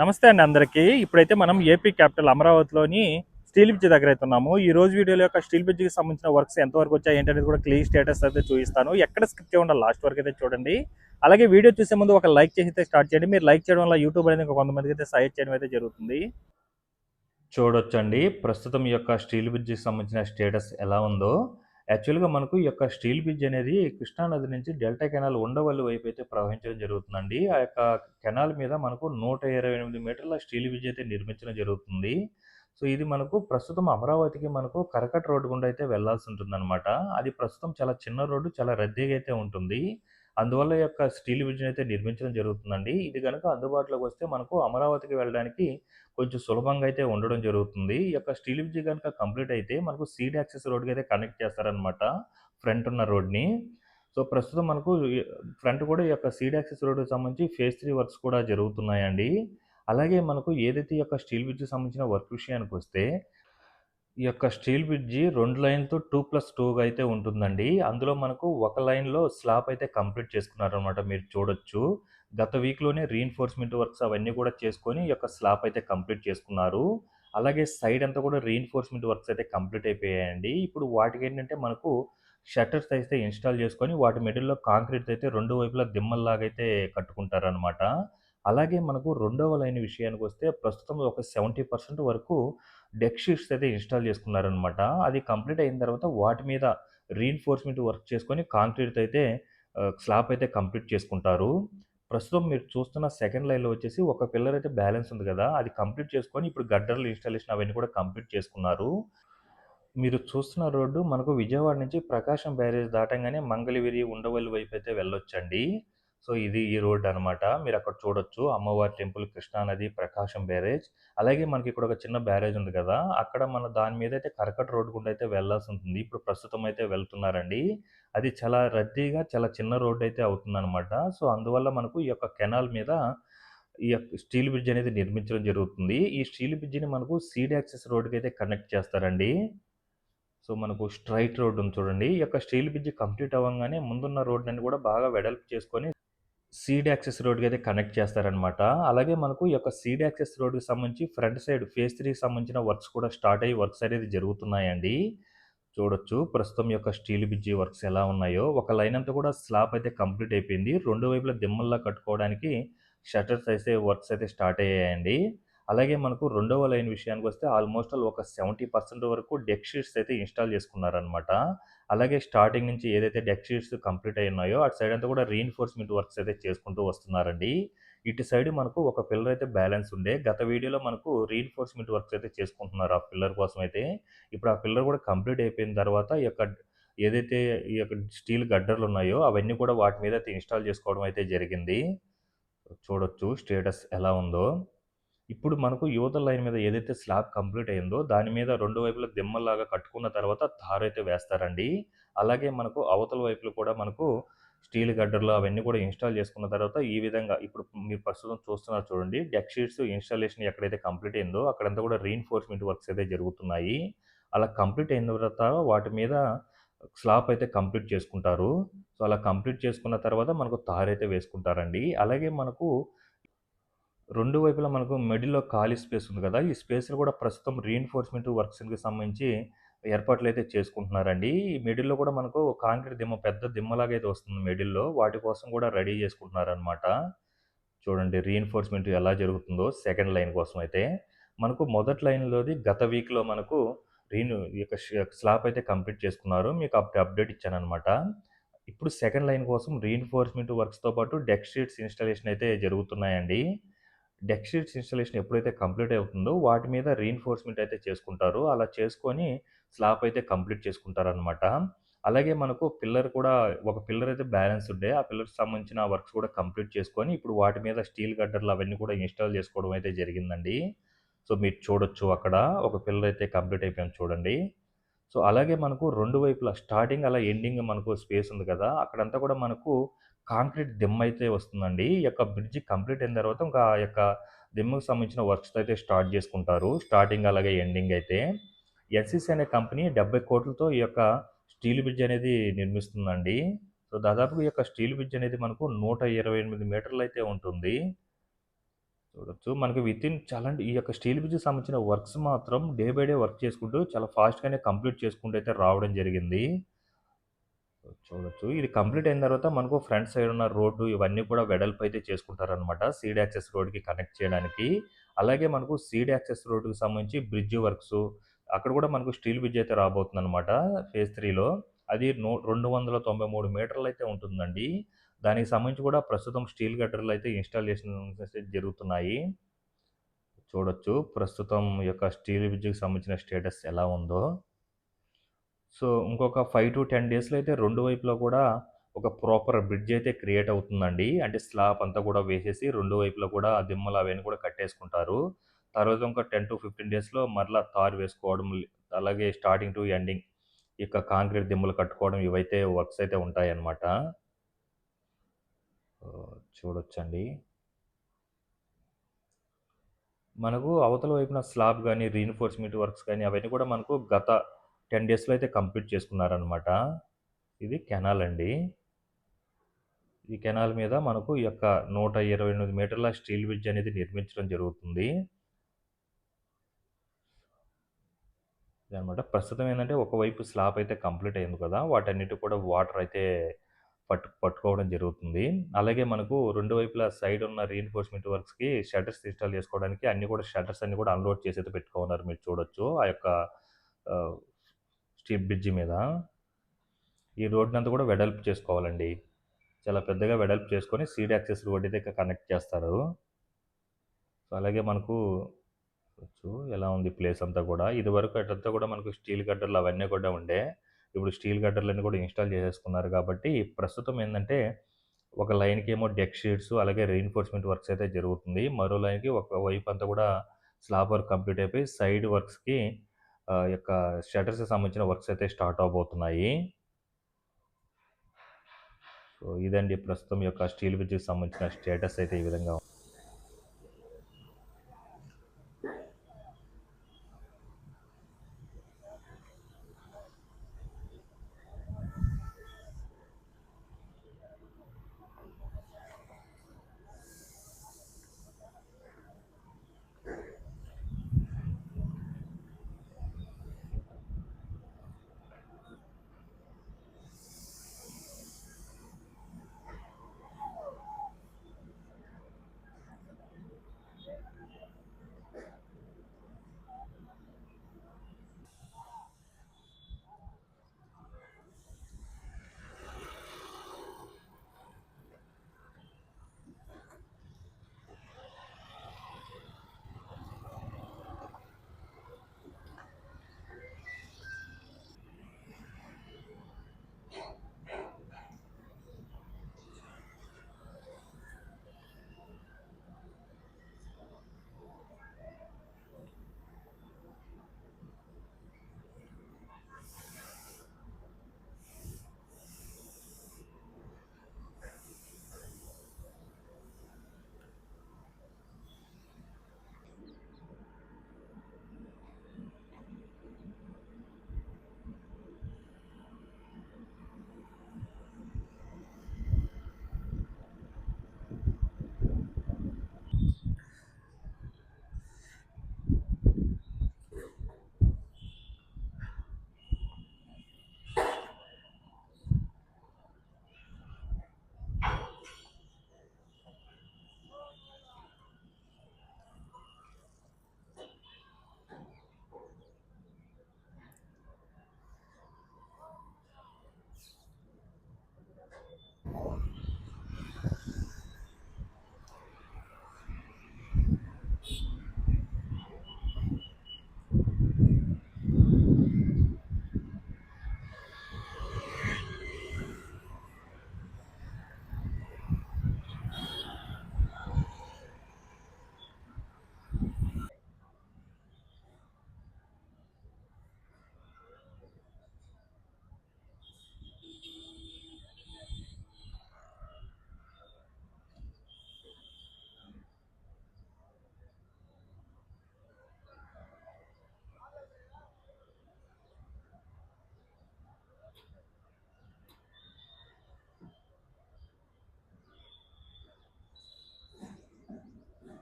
నమస్తే అండి అందరికీ. ఇప్పుడైతే మనం ఏపీ క్యాపిటల్ అమరావతిలోని స్టీల్ బ్రిడ్జ్ దగ్గర అయితే ఉన్నాము. ఈ రోజు వీడియోలో యొక్క స్టీల్ బ్రిడ్జ్కి సంబంధించిన వర్క్స్ ఎంతవరకు వచ్చాయి ఏంటనేది కూడా క్లియర్ స్టేటస్ అయితే చూపిస్తాను. ఎక్కడ స్కిప్ చేయకుండా లాస్ట్ వరకు అయితే చూడండి. అలాగే వీడియో చూసే ముందు ఒక లైక్ చేసి అయితే స్టార్ట్ చేయండి. మీరు లైక్ చేయడం వల్ల యూట్యూబ్ అనేది ఇంకా కొంతమందికి అయితే సజెస్ట్ చేయడం అయితే జరుగుతుంది. చూడొచ్చండి ప్రస్తుతం ఈ యొక్క స్టీల్ బ్రిడ్జ్కి సంబంధించిన స్టేటస్ ఎలా ఉందో. యాక్చువల్గా మనకు ఈ యొక్క స్టీల్ బ్రిడ్జ్ అనేది కృష్ణానది నుంచి డెల్టా కెనాల్ ఉండవల్లి వైపు అయితే ప్రవహించడం జరుగుతుందండి. ఆ యొక్క కెనాల్ మీద మనకు 128 మీటర్ల స్టీల్ బ్రిడ్జ్ అయితే నిర్మించడం జరుగుతుంది. సో ఇది మనకు ప్రస్తుతం అమరావతికి మనకు కరకట్ట రోడ్డు గుండా అయితే వెళ్లాల్సి ఉంటుందన్నమాట. అది ప్రస్తుతం చాలా చిన్న రోడ్డు, చాలా రద్దీగా అయితే ఉంటుంది. అందువల్ల ఈ యొక్క స్టీల్ బ్రిడ్జ్ అయితే నిర్మించడం జరుగుతుందండి. ఇది కనుక అందుబాటులోకి వస్తే మనకు అమరావతికి వెళ్ళడానికి కొంచెం సులభంగా అయితే ఉండడం జరుగుతుంది. ఈ యొక్క స్టీల్ బ్రిడ్జ్ గనుక కంప్లీట్ అయితే మనకు సీడ్ యాక్సెస్ రోడ్‌కి అయితే కనెక్ట్ చేస్తారనమాట. ఫ్రంట్ ఉన్న రోడ్‌ని. సో, ప్రస్తుతం మనకు ఫ్రంట్ కూడా ఈ యొక్క సీడ్ యాక్సెస్ రోడ్‌కి సంబంధించి ఫేజ్ 3 వర్క్స్ కూడా జరుగుతున్నాయండి. అలాగే మనకు ఏదైతే ఈ యొక్క స్టీల్ బ్రిడ్జ్‌కి సంబంధించిన వర్క్ విషయానికొస్తే, ఈ యొక్క స్టీల్ బ్రిడ్జి 2 లైన్‌తో 2+2గా అయితే ఉంటుందండి. అందులో మనకు ఒక లైన్‌లో స్లాబ్ అయితే కంప్లీట్ చేసుకున్నారనమాట. మీరు చూడొచ్చు. గత వీక్‌లోనే రీఇన్ఫోర్స్‌మెంట్ వర్క్స్ అవన్నీ కూడా చేసుకొని ఈ యొక్క స్లాబ్ అయితే కంప్లీట్ చేసుకున్నారు. అలాగే సైడ్ అంతా కూడా రీఇన్ఫోర్స్‌మెంట్ వర్క్స్ అయితే కంప్లీట్ అయిపోయాయండి. ఇప్పుడు వాటికేంటంటే మనకు షట్టర్స్ అయితే ఇన్‌స్టాల్ చేసుకొని వాటి మిడిల్‌లో కాంక్రీట్ అయితే 2 వైపులా దిమ్మల్లాగా అయితే కట్టుకుంటారనమాట. అలాగే మనకు రెండవ లైన్ విషయానికొస్తే ప్రస్తుతం ఒక 70% వరకు డెక్ షీట్స్ అయితే ఇన్‌స్టాల్ చేసుకున్నారనమాట. అది కంప్లీట్ అయిన తర్వాత వాటి మీద రీఇన్ఫోర్స్‌మెంట్ వర్క్ చేసుకొని కాంక్రీట్‌తో అయితే స్లాబ్ అయితే కంప్లీట్ చేసుకుంటారు. ప్రస్తుతం మీరు చూస్తున్న సెకండ్ లైన్‌లో వచ్చేసి ఒక పిల్లర్ అయితే బ్యాలెన్స్ ఉంది కదా! అది కంప్లీట్ చేసుకొని ఇప్పుడు గడ్డర్లు ఇన్‌స్టాలేషన్ అవన్నీ కూడా కంప్లీట్ చేసుకున్నారు. మీరు చూస్తున్న రోడ్డు మనకు విజయవాడ నుంచి ప్రకాశం బ్యారేజ్ దాటంగానే మంగళగిరి, ఉండవల్లి వైపయితే వెళ్ళొచ్చండి. సో, ఇది ఈ రోడ్డనమాట. మీరక్కడ చూడొచ్చు. అమ్మవారి టెంపుల్, కృష్ణానది, ప్రకాశం బ్యారేజ్. అలాగే మనకిక్కడ ఒక చిన్న బ్యారేజ్ ఉంది గదా! అక్కడ మన దాని మీదయితే కరకట్ట రోడ్డు గుండా అయితే వెళ్ళాల్సుంటుంది. ఇప్పుడు ప్రస్తుతం అయితే వెళ్తున్నారండి. అది చాలా రద్దీగా, చాలా చిన్న రోడ్డయితే అవుతుందనమాట. సో, అందువల్ల మనకు ఈ యొక్క కెనాల్ మీద ఈ యొక్క స్టీల్ బ్రిడ్జ్ అనేది నిర్మించడం జరుగుతుంది. ఈ స్టీల్ బ్రిడ్జిని మనకు సీడ్ యాక్సెస్ రోడ్డుకయితే కనెక్ట్ చేస్తారండి. సో, మనకు స్ట్రెయిట్ రోడ్ ఉంది చూడండి. ఈ యొక్క స్టీల్ బ్రిడ్జ్ కంప్లీట్ అవ్వంగానే ముందున్న రోడ్‌నన్ని కూడా బాగా వెడల్పు చేసుకొని సీడ్ యాక్సెస్ రోడ్‌కి అయితే కనెక్ట్ చేస్తారనమాట. అలాగే మనకు ఈ యొక్క సీడ్ యాక్సెస్ రోడ్‌కి సంబంధించి ఫ్రంట్ సైడ్ ఫేజ్ 3కి సంబంధించిన వర్క్స్ కూడా స్టార్ట్ అయ్యి వర్క్స్ అనేది జరుగుతున్నాయండి. చూడొచ్చు ప్రస్తుతం ఈ యొక్క స్టీల్ బ్రిడ్జి వర్క్స్ ఎలా ఉన్నాయో. ఒక లైన్ అంతా కూడా స్లాబ్ అయితే కంప్లీట్ అయిపోయింది. 2 వైపులా దిమ్మల్లా కట్టుకోవడానికి షట్టర్స్ అయితే వర్క్స్ అయితే స్టార్ట్ అయ్యాయండి. అలాగే మనకు రెండవ లైన్ విషయానికొస్తే ఆల్మోస్ట్ ఆల్ ఒక 70% వరకు డెక్ షీట్స్ అయితే ఇన్‌స్టాల్ చేసుకున్నారనమాట. అలాగే స్టార్టింగ్ నుంచి ఏదైతే డెక్ షీట్స్ కంప్లీట్ అయ్యున్నాయో, అటు సైడ్ అంతా కూడా రీఇన్ఫోర్స్‌మెంట్ వర్క్స్ అయితే చేసుకుంటూ వస్తున్నారండి. ఇటు సైడ్ మనకు ఒక పిల్లర్ అయితే బ్యాలెన్స్ ఉండే. గత వీడియోలో మనకు రీఇన్ఫోర్స్‌మెంట్ వర్క్స్ అయితే చేసుకుంటున్నారు ఆ పిల్లర్ కోసం అయితే. ఇప్పుడు ఆ పిల్లర్ కూడా కంప్లీట్ అయిపోయిన తర్వాత ఈ యొక్క ఏదైతే ఈ యొక్క స్టీల్ గడ్డర్లున్నాయో అవన్నీ కూడా వాటి మీద అయితే ఇన్‌స్టాల్ చేసుకోవడం అయితే జరిగింది. చూడొచ్చు స్టేటస్ ఎలా ఉందో. ఇప్పుడు మనకు యువతల లైన్ మీద ఏదైతే స్లాబ్ కంప్లీట్ అయిందో, దాని మీద 2 వైపులా దిమ్మల్లాగా కట్టుకున్న తర్వాత తారైతే వేస్తారండి. అలాగే మనకు అవతల వైపులు కూడా మనకు స్టీల్ గడ్డర్లు అవన్నీ కూడా ఇన్‌స్టాల్ చేసుకున్న తర్వాత ఈ విధంగా ఇప్పుడు మీరు ప్రస్తుతం చూస్తున్నారు చూడండి. డెక్ షీట్స్ ఇన్‌స్టాలేషన్ ఎక్కడైతే కంప్లీట్ అయిందో అక్కడంతా కూడా రీఇన్ఫోర్స్‌మెంట్ వర్క్స్ అయితే జరుగుతున్నాయి. అలా కంప్లీట్ అయిన తర్వాత వాటి మీద స్లాబ్ అయితే కంప్లీట్ చేసుకుంటారు. సో, అలా కంప్లీట్ చేసుకున్న తర్వాత మనకు తారైతే వేసుకుంటారండి. అలాగే మనకు 2 వైపులా మనకు మిడిల్‌లో ఖాళీ స్పేస్ ఉంది గదా! ఈ స్పేస్‌లో కూడా ప్రస్తుతం రీఇన్ఫోర్స్‌మెంట్ వర్క్స్‌కి సంబంధించి ఏర్పాట్లయితే చేసుకుంటున్నారండి. ఈ మిడిల్‌లో కూడా మనకు కాంక్రీట్ దిమ్మ పెద్ద దిమ్మలాగా అయితే వస్తుంది మిడిల్‌లో. వాటి కోసం కూడా రెడీ చేసుకుంటున్నారనమాట. చూడండి రీఇన్ఫోర్స్‌మెంట్ ఎలా జరుగుతుందో సెకండ్ లైన్ కోసం అయితే. మనకు మొదటి లైన్‌లోది గత వీక్‌లో మనకు ఈ యొక్క స్లాబ్ అయితే కంప్లీట్ చేసుకున్నారు. మీకు అప్డేట్ ఇచ్చాననమాట. ఇప్పుడు సెకండ్ లైన్ కోసం రీఇన్ఫోర్స్‌మెంట్ వర్క్స్‌తో పాటు డెక్ షీట్స్ ఇన్‌స్టాలేషన్ అయితే జరుగుతున్నాయండి. డెక్ షీట్స్ ఇన్‌స్టాలేషన్ ఎప్పుడైతే కంప్లీట్ అవుతుందో వాటి మీద రీఇన్ఫోర్స్‌మెంట్ అయితే చేసుకుంటారు. అలా చేసుకొని స్లాబ్ అయితే కంప్లీట్ చేసుకుంటారనమాట. అలాగే మనకు పిల్లర్ కూడా ఒక పిల్లర్ అయితే బ్యాలెన్స్ ఉండే. ఆ పిల్లర్‌కి సంబంధించిన వర్క్స్ కూడా కంప్లీట్ చేసుకొని ఇప్పుడు వాటి మీద స్టీల్ గడ్డర్లు అవన్నీ కూడా ఇన్‌స్టాల్ చేసుకోవడం అయితే జరిగిందండి. సో, మీరు చూడొచ్చు అక్కడ ఒక పిల్లర్ అయితే కంప్లీట్ అయిపోయింది చూడండి. సో, అలాగే మనకు 2 వైపులా స్టార్టింగ్ అలా ఎండింగ్ మనకు స్పేస్ ఉంది కదా! అక్కడంతా కూడా మనకు కాంక్రీట్ దిమ్మయితే వస్తుందండి. ఈ యొక్క బ్రిడ్జ్ కంప్లీట్ అయిన తర్వాత ఇంకా ఆ యొక్క దిమ్మకి సంబంధించిన వర్క్స్ అయితే స్టార్ట్ చేసుకుంటారు. స్టార్టింగ్ అలాగే ఎండింగ్ అయితే. ఎన్‌సీసీ అనే కంపెనీ 70,00,00,000తో ఈ యొక్క స్టీల్ బ్రిడ్జ్ అనేది నిర్మిస్తుందండి. సో, దాదాపుగా ఈ యొక్క స్టీల్ బ్రిడ్జ్ అనేది మనకు 128 మీటర్లయితే ఉంటుంది. చూడొచ్చు. మనకి వితిన్ చాలా అంటే ఈ యొక్క స్టీల్ బ్రిడ్జ్‌కి సంబంధించిన వర్క్స్ మాత్రం డే బై డే వర్క్ చేసుకుంటూ చాలా ఫాస్ట్‌గానే కంప్లీట్ చేసుకుంటూ అయితే రావడం జరిగింది. చూడొచ్చు. ఇది కంప్లీట్ అయిన తర్వాత మనకు ఫ్రంట్ సైడ్ ఉన్న రోడ్డు ఇవన్నీ కూడా వెడల్పు అయితే చేసుకుంటారనమాట. సీడ్ యాక్సెస్ రోడ్‌కి కనెక్ట్ చేయడానికి. అలాగే మనకు సీడ్ యాక్సెస్ రోడ్‌కి సంబంధించి బ్రిడ్జ్ వర్క్సు అక్కడ కూడా మనకు స్టీల్ బ్రిడ్జ్ అయితే రాబోతుందనమాట ఫేజ్ 3లో. అది 293 మీటర్లయితే ఉంటుందండి. దానికి సంబంధించి కూడా ప్రస్తుతం స్టీల్ గట్టర్‌లయితే ఇన్‌స్టాలేషన్స్ జరుగుతున్నాయి. చూడొచ్చు. ప్రస్తుతం ఈ యొక్క స్టీల్ బ్రిడ్జ్‌కి సంబంధించిన స్టేటస్ ఎలా ఉందో. సో, ఇంకొక 5-10 డేస్‌లో అయితే 2 వైపులా కూడా ఒక ప్రాపర్ బ్రిడ్జ్ అయితే క్రియేట్ అవుతుందండి. అంటే స్లాబ్ అంతా కూడా వేసేసి 2 వైపులా కూడా దిమ్మలు అవన్నీ కూడా కట్టేసుకుంటారు. తర్వాత ఇంకో 10-15 డేస్‌లో మరలా తారు వేసుకోవడం, అలాగే స్టార్టింగ్ టు ఎండింగ్ ఇక కాంక్రీట్ దిమ్మలు కట్టుకోవడం ఇవైతే వర్క్స్ అయితే ఉంటాయన్నమాట. చూడొచ్చండి. మనకు అవతల వైపున స్లాబ్ గాని, రీన్ఫోర్స్‌మెంట్ వర్క్స్ గాని అవన్నీ కూడా మనకు గత 10 డేస్‌లో అయితే కంప్లీట్ చేసుకున్నారనమాట. ఇది కెనాల్ అండి. ఈ కెనాల్ మీద మనకు ఈ యొక్క 128 మీటర్ల స్టీల్ బ్రిడ్జ్ అనేది నిర్మించడం జరుగుతుంది. ఇదనమాట. ప్రస్తుతం ఏందంటే ఒకవైపు స్లాబ్ అయితే కంప్లీట్ అయింది కదా! వాటన్నిటికి కూడా వాటర్ అయితే పట్టుకోవడం జరుగుతుంది. అలాగే మనకు 2 వైపులా సైడ్ ఉన్న రీన్ఫోర్స్‌మెంట్ వర్క్స్‌కి షట్టర్స్ ఇన్‌స్టాల్ చేసుకోవడానికి అన్నీ కూడా షట్టర్స్ అన్నీ కూడా అన్‌లోడ్ చేసి అయితే పెట్టుకోనున్నారు మీరు చూడొచ్చు. ఆ యొక్క ఆహ్, స్టీల్ బ్రిడ్జ్ మీద. ఈ రోడ్‌నంతా కూడా వెడల్పు చేసుకోవాలండి. చాలా పెద్దగా వెడల్పు చేసుకొని సీడ్ యాక్సెస్ రోడ్ అయితే కనెక్ట్ చేస్తారు. సో, అలాగే మనకు ఎలా ఉంది ప్లేస్ అంతా కూడా. ఇదివరకు అటంతా కూడా మనకు స్టీల్ గడ్డర్లు అవన్నీ కూడా ఉండే. ఇప్పుడు స్టీల్ గడ్డర్లన్నీ కూడా ఇన్‌స్టాల్ చేసేసుకున్నారు కాబట్టి, ప్రస్తుతం ఏందంటే, ఒక లైన్‌కేమో డెక్ షీట్స్ అలాగే రీన్ఫోర్స్‌మెంట్ వర్క్స్ అయితే జరుగుతుంది. మరో లైన్‌కి ఒక వైపు అంతా కూడా స్లాబ్ వర్క్ కంప్లీట్ అయిపోయి, సైడ్ వర్క్స్‌కి యొక్క షట్టర్స్‌కి సంబంధించిన వర్క్స్ అయితే స్టార్ట్ అవ్వబోతున్నాయి. సో, ఇదండి ప్రస్తుతం యొక్క స్టీల్ బ్రిడ్జ్‌కి సంబంధించిన స్టేటస్ అయితే ఈ విధంగా ఉంది.